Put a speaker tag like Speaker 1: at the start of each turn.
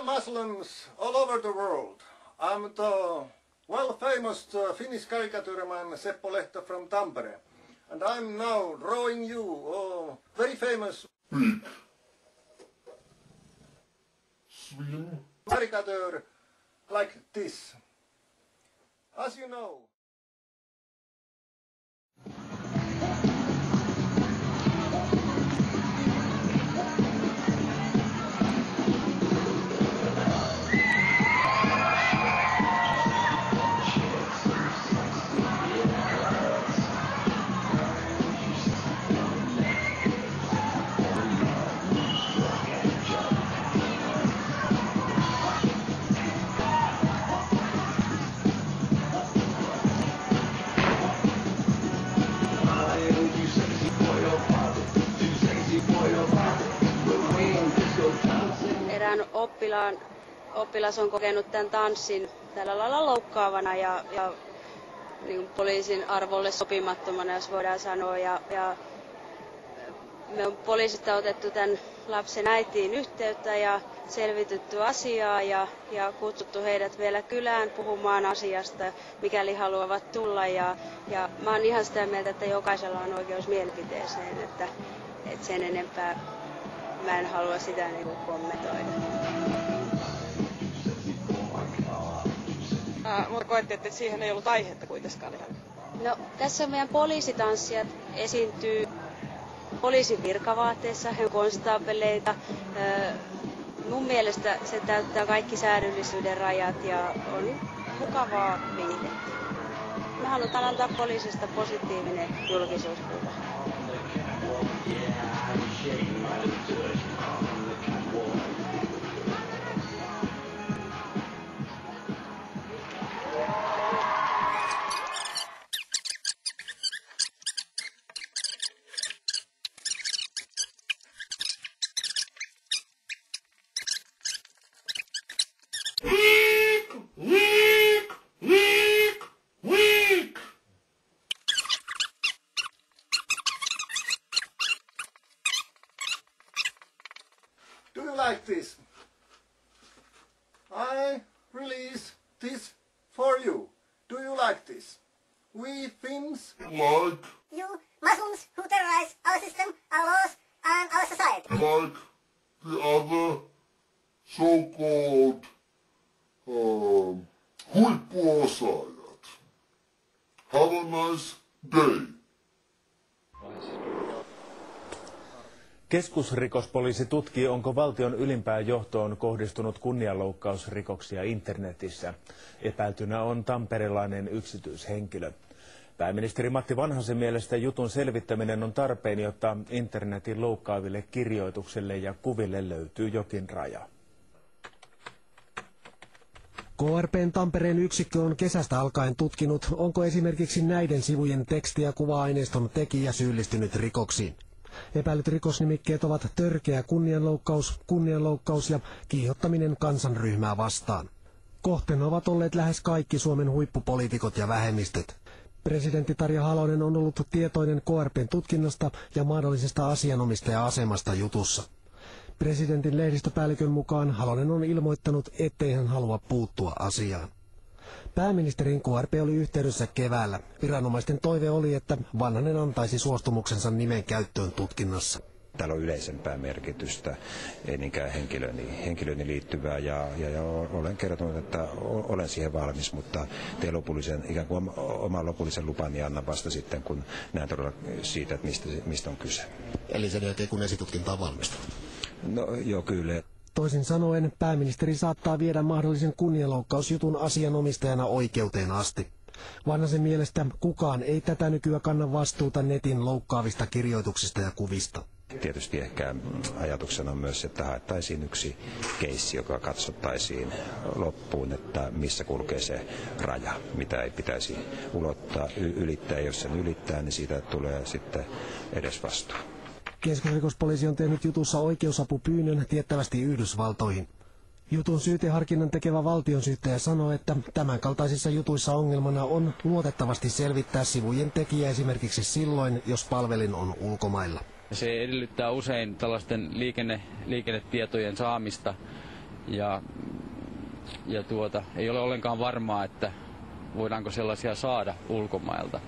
Speaker 1: Muslims all over the world. I'm the well-famous Finnish caricature man Seppo Lehto from Tampere. And I'm now drawing you a very famous caricature like this. As you know.
Speaker 2: Erään oppilas on kokenut tämän tanssin tällä lailla loukkaavana ja niin poliisin arvolle sopimattomana, jos voidaan sanoa. Ja me on poliisista otettu tämän lapsen äitiin yhteyttä ja selvitytty asiaa ja kutsuttu heidät vielä kylään puhumaan asiasta, mikäli haluavat tulla. Ja mä oon ihan sitä mieltä, että jokaisella on oikeus mielipiteeseen, että sen enempää mä en halua sitä kommentoida.
Speaker 3: Mutta koettiin, että siihen ei ollut aihetta kuitenkaan ihan.
Speaker 2: No, tässä meidän poliisitanssijat esiintyy poliisin virkavaatteessa, he on konstaapeleita. Mun mielestä se täyttää kaikki säädöllisyyden rajat ja on mukavaa viihdettä. Me halutaan antaa poliisista positiivinen julkisuuskuva.
Speaker 1: Do you like this? I release this for you. Do you like this? We Finns
Speaker 4: like
Speaker 5: you Muslims who terrorize our system, our laws, and our society.
Speaker 4: Like the other so-called huippuosaajat. Have a nice day.
Speaker 6: Keskusrikospoliisi tutkii, onko valtion ylimpään johtoon kohdistunut kunnianloukkausrikoksia internetissä. Epäiltynä on tamperelainen yksityishenkilö. Pääministeri Matti Vanhasen mielestä jutun selvittäminen on tarpeen, jotta internetin loukkaaville kirjoituksille ja kuville löytyy jokin raja.
Speaker 7: KRP:n Tampereen yksikkö on kesästä alkaen tutkinut, onko esimerkiksi näiden sivujen teksti- ja kuva-aineiston tekijä syyllistynyt rikoksiin. Epäilyt rikosnimikkeet ovat törkeä kunnianloukkaus ja kiihottaminen kansanryhmää vastaan. Kohteena ovat olleet lähes kaikki Suomen huippupoliitikot ja vähemmistöt. Presidentti Tarja Halonen on ollut tietoinen KRP:n tutkinnasta ja mahdollisesta asianomistaja-asemasta jutussa. Presidentin lehdistöpäällikön mukaan Halonen on ilmoittanut, ettei hän halua puuttua asiaan. Pääministerin KRP oli yhteydessä keväällä. Viranomaisten toive oli, että Vanhanen antaisi suostumuksensa nimen käyttöön tutkinnassa.
Speaker 8: Täällä on yleisempää merkitystä, ei niinkään henkilöni liittyvää ja olen kertonut, että olen siihen valmis, mutta teen ikään kuin oman lopullisen lupani ja annan vasta sitten, kun näen todella siitä, että mistä on kyse.
Speaker 7: Eli sen jälkeen, kun esitutkinta on valmistunut?
Speaker 8: No joo, kyllä.
Speaker 7: Toisin sanoen pääministeri saattaa viedä mahdollisen kunnianloukkausjutun asianomistajana oikeuteen asti. Vanhasen mielestä kukaan ei tätä nykyään kanna vastuuta netin loukkaavista kirjoituksista ja kuvista.
Speaker 8: Tietysti ehkä ajatuksena on myös, että haettaisiin yksi keissi, joka katsottaisiin loppuun, että missä kulkee se raja, mitä ei pitäisi ulottaa, ylittää. Jos sen ylittää, niin siitä tulee sitten edesvastuu.
Speaker 7: Keskusrikospoliisi on tehnyt jutussa oikeusapupyynnön tiettävästi Yhdysvaltoihin. Jutun syyteharkinnan tekevä valtionsyyttäjä sanoo, että tämänkaltaisissa jutuissa ongelmana on luotettavasti selvittää sivujen tekijä esimerkiksi silloin, jos palvelin on ulkomailla.
Speaker 9: Se edellyttää usein tällaisten liikennetietojen saamista ja ei ole ollenkaan varmaa, että voidaanko sellaisia saada ulkomailta.